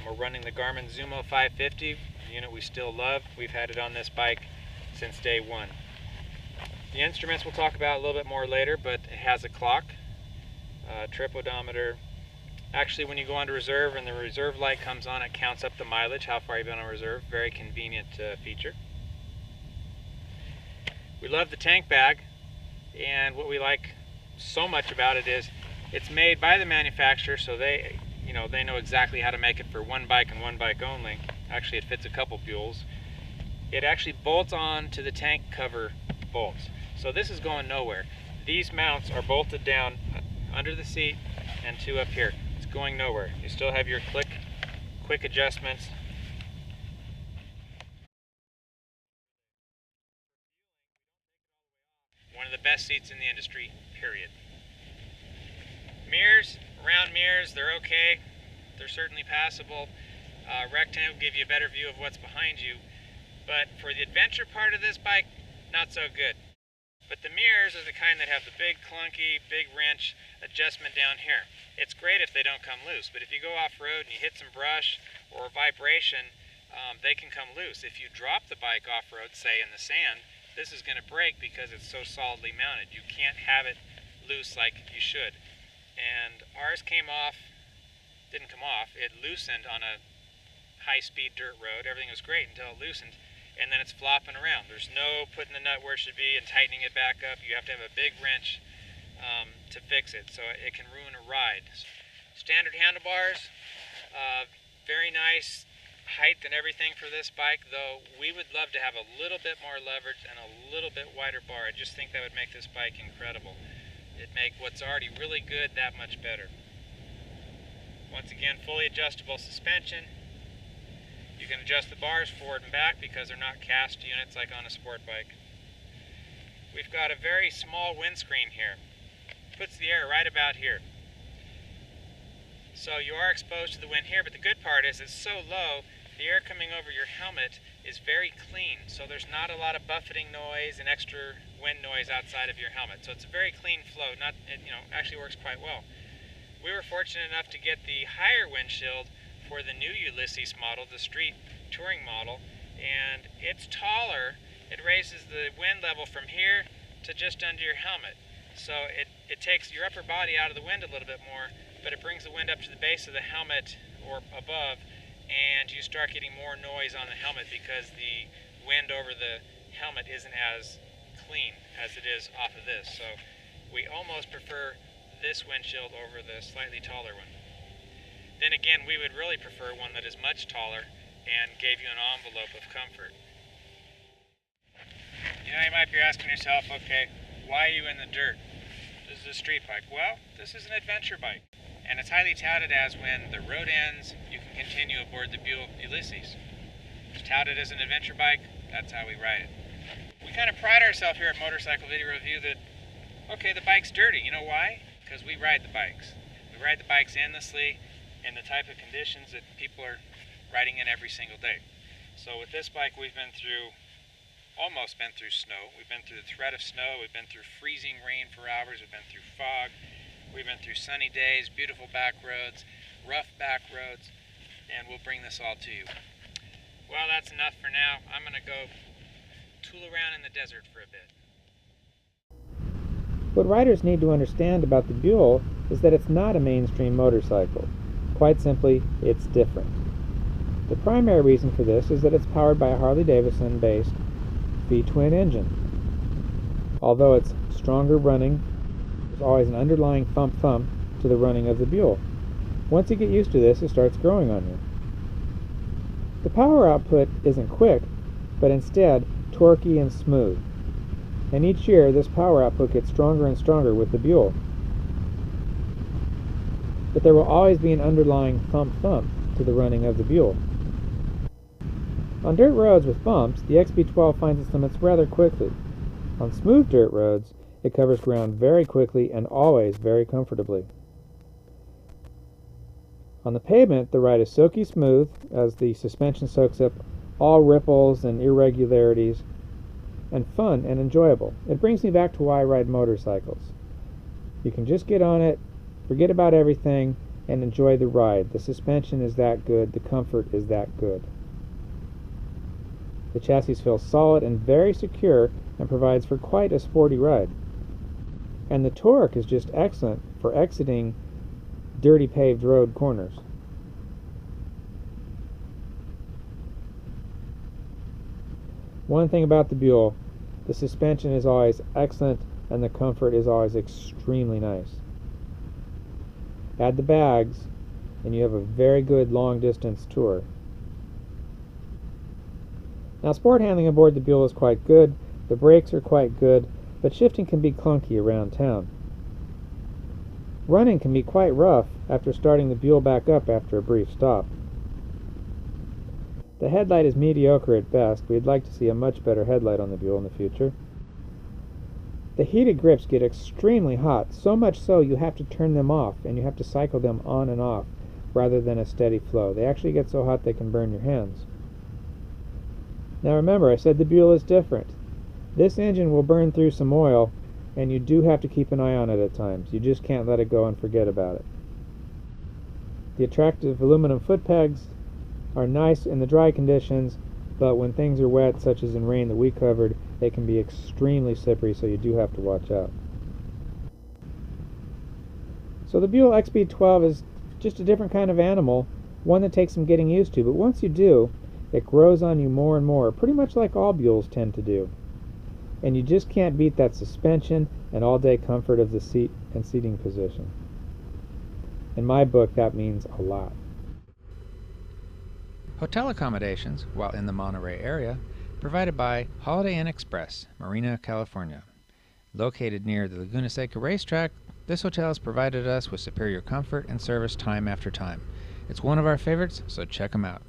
We're running the Garmin Zumo 550, a unit we still love. We've had it on this bike since day one. The instruments we'll talk about a little bit more later, but it has a clock, trip odometer. Actually, when you go onto reserve and the reserve light comes on, it counts up the mileage, how far you've been on reserve. Very convenient feature. We love the tank bag, and what we like so much about it is it's made by the manufacturer, so they know exactly how to make it for one bike and one bike only. Actually, it fits a couple Buells. It actually bolts on to the tank cover bolts, so this is going nowhere. These mounts are bolted down under the seat and two up here. It's going nowhere. You still have your quick adjustments. One of the best seats in the industry, period. Mirrors, round mirrors, they're okay. They're certainly passable. Rectangle give you a better view of what's behind you. But for the adventure part of this bike, not so good. But the mirrors are the kind that have the big clunky, big wrench adjustment down here. It's great if they don't come loose, but if you go off-road and you hit some brush or vibration, they can come loose. If you drop the bike off-road, say in the sand, this is going to break because it's so solidly mounted. You can't have it loose like you should. And ours didn't come off, it loosened on a high-speed dirt road. Everything was great until it loosened, and then it's flopping around. There's no putting the nut where it should be and tightening it back up. You have to have a big wrench to fix it, so it can ruin a ride. Standard handlebars, very nice height and everything for this bike, though we would love to have a little bit more leverage and a little bit wider bar. I just think that would make this bike incredible. It'd make what's already really good that much better. Once again, fully adjustable suspension. You can adjust the bars forward and back because they're not cast units like on a sport bike. We've got a very small windscreen here. Puts the air right about here. So you are exposed to the wind here, but the good part is it's so low, the air coming over your helmet is very clean. So there's not a lot of buffeting noise and extra wind noise outside of your helmet. So it's a very clean flow. Actually works quite well. We were fortunate enough to get the higher windshield for the new Ulysses model, the street touring model, and it's taller. It raises the wind level from here to just under your helmet. So it takes your upper body out of the wind a little bit more, but it brings the wind up to the base of the helmet or above, and you start getting more noise on the helmet because the wind over the helmet isn't as clean as it is off of this. So we almost prefer this windshield over the slightly taller one. Then again, we would really prefer one that is much taller and gave you an envelope of comfort. You might be asking yourself, okay, why are you in the dirt? This is a street bike. Well, this is an adventure bike, and it's highly touted as when the road ends, you can continue aboard the Buell Ulysses. It's touted as an adventure bike, that's how we ride it. We kind of pride ourselves here at Motorcycle Video Review that, okay, the bike's dirty. You know why? Because we ride the bikes. We ride the bikes endlessly in the type of conditions that people are riding in every single day. So with this bike, we've almost been through snow. We've been through the threat of snow. We've been through freezing rain for hours. We've been through fog. We've been through sunny days, beautiful back roads, rough back roads, and we'll bring this all to you. Well, that's enough for now. I'm going to go tool around in the desert for a bit. What riders need to understand about the Buell is that it's not a mainstream motorcycle. Quite simply, it's different. The primary reason for this is that it's powered by a Harley-Davidson-based V-twin engine. Although it's stronger running, there's always an underlying thump-thump to the running of the Buell. Once you get used to this, it starts growing on you. The power output isn't quick, but instead torquey and smooth. And each year, this power output gets stronger and stronger with the Buell. But there will always be an underlying thump-thump to the running of the Buell. On dirt roads with bumps, the XB12 finds its limits rather quickly. On smooth dirt roads, it covers ground very quickly and always very comfortably. On the pavement, the ride is silky smooth as the suspension soaks up all ripples and irregularities, and fun and enjoyable. It brings me back to why I ride motorcycles. You can just get on it, forget about everything, and enjoy the ride. The suspension is that good, the comfort is that good. The chassis feels solid and very secure and provides for quite a sporty ride. And the torque is just excellent for exiting dirty paved road corners. One thing about the Buell, the suspension is always excellent and the comfort is always extremely nice. Add the bags and you have a very good long distance tour. Now, sport handling aboard the Buell is quite good, the brakes are quite good, but shifting can be clunky around town. Running can be quite rough after starting the Buell back up after a brief stop. The headlight is mediocre at best. We'd like to see a much better headlight on the Buell in the future. The heated grips get extremely hot, so much so you have to turn them off and you have to cycle them on and off rather than a steady flow. They actually get so hot they can burn your hands. Now remember, I said the Buell is different. This engine will burn through some oil, and you do have to keep an eye on it at times. You just can't let it go and forget about it. The attractive aluminum foot pegs are nice in the dry conditions, but when things are wet, such as in rain that we covered, they can be extremely slippery, so you do have to watch out. So the Buell XB12 is just a different kind of animal, one that takes some getting used to, but once you do, it grows on you more and more, pretty much like all Buells tend to do. And you just can't beat that suspension and all-day comfort of the seat and seating position. In my book, that means a lot. Hotel accommodations, while in the Monterey area, provided by Holiday Inn Express, Marina, California. Located near the Laguna Seca racetrack, this hotel has provided us with superior comfort and service time after time. It's one of our favorites, so check them out.